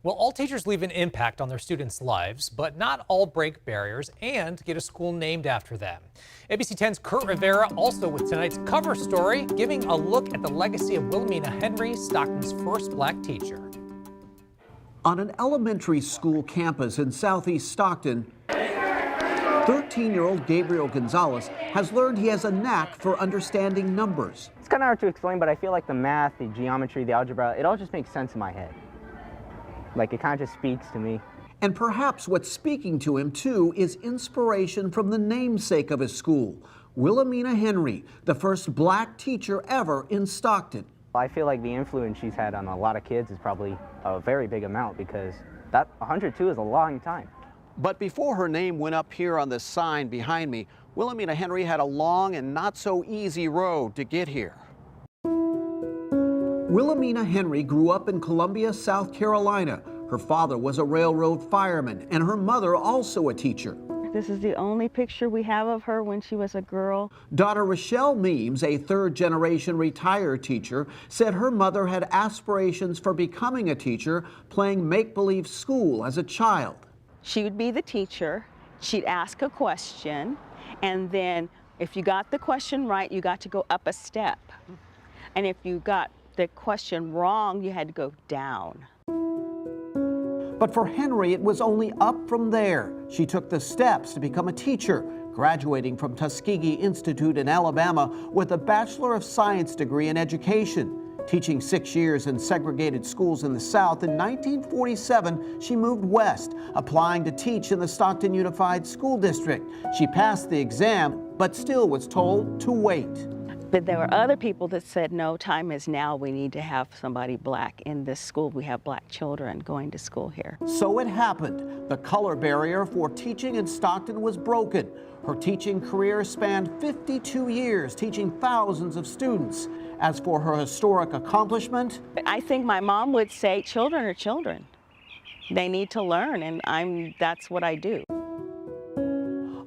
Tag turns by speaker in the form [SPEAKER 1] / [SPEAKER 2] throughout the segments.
[SPEAKER 1] Well, all teachers leave an impact on their students' lives, but not all break barriers and get a school named after them. ABC 10's Kurt Rivera also with tonight's cover story, giving a look at the legacy of Wilhelmina Henry, Stockton's first black teacher.
[SPEAKER 2] On an elementary school campus in southeast Stockton, 13-year-old Gabriel Gonzalez has learned he has a knack for understanding numbers.
[SPEAKER 3] It's kind of hard to explain, but I feel like the math, the geometry, the algebra, it all just makes sense in my head. Like, it kind of just speaks to me.
[SPEAKER 2] And perhaps what's speaking to him, too, is inspiration from the namesake of his school, Wilhelmina Henry, the first black teacher ever in Stockton.
[SPEAKER 3] I feel like the influence she's had on a lot of kids is probably a very big amount, because that 102 is a long time.
[SPEAKER 2] But before her name went up here on this sign behind me, Wilhelmina Henry had a long and not so easy road to get here. Wilhelmina Henry grew up in Columbia, South Carolina. Her father was a railroad fireman and her mother also a teacher.
[SPEAKER 4] This is the only picture we have of her when she was a girl.
[SPEAKER 2] Daughter Rochelle Meems, a third-generation retired teacher, said her mother had aspirations for becoming a teacher, playing make-believe school as a child.
[SPEAKER 4] She would be the teacher, she'd ask a question, and then if you got the question right, you got to go up a step. And if you got the question wrong, you had to go down.
[SPEAKER 2] But for Henry, it was only up from there. She took the steps to become a teacher, graduating from Tuskegee Institute in Alabama with a Bachelor of Science degree in education. Teaching 6 years in segregated schools in the South, in 1947, she moved west, applying to teach in the Stockton Unified School District. She passed the exam, but still was told to wait.
[SPEAKER 4] But there were other people that said, no, time is now. We need to have somebody black in this school. We have black children going to school here.
[SPEAKER 2] So it happened. The color barrier for teaching in Stockton was broken. Her teaching career spanned 52 years, teaching thousands of students. As for her historic accomplishment,
[SPEAKER 4] I think my mom would say, children are children. They need to learn, and that's what I do.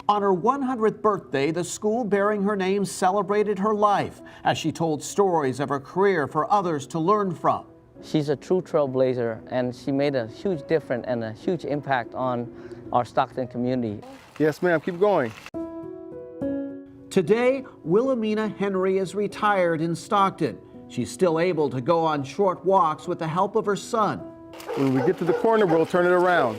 [SPEAKER 2] On her 100th birthday, the school bearing her name celebrated her life as she told stories of her career for others to learn from.
[SPEAKER 5] She's a true trailblazer, and she made a huge difference and a huge impact on our Stockton community.
[SPEAKER 6] Yes, ma'am. Keep going.
[SPEAKER 2] Today, Wilhelmina Henry is retired in Stockton. She's still able to go on short walks with the help of her son.
[SPEAKER 6] When we get to the corner, we'll turn it around.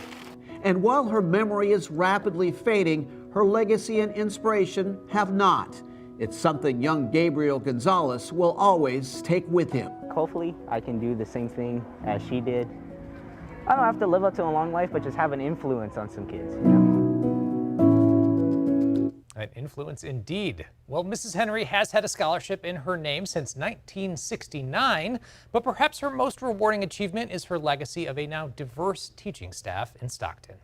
[SPEAKER 2] And while her memory is rapidly fading, her legacy and inspiration have not. It's something young Gabriel Gonzalez will always take with him.
[SPEAKER 3] Hopefully, I can do the same thing as she did. I don't have to live up to a long life, but just have an influence on some kids, you know?
[SPEAKER 1] An influence indeed. Well, Mrs. Henry has had a scholarship in her name since 1969, but perhaps her most rewarding achievement is her legacy of a now diverse teaching staff in Stockton.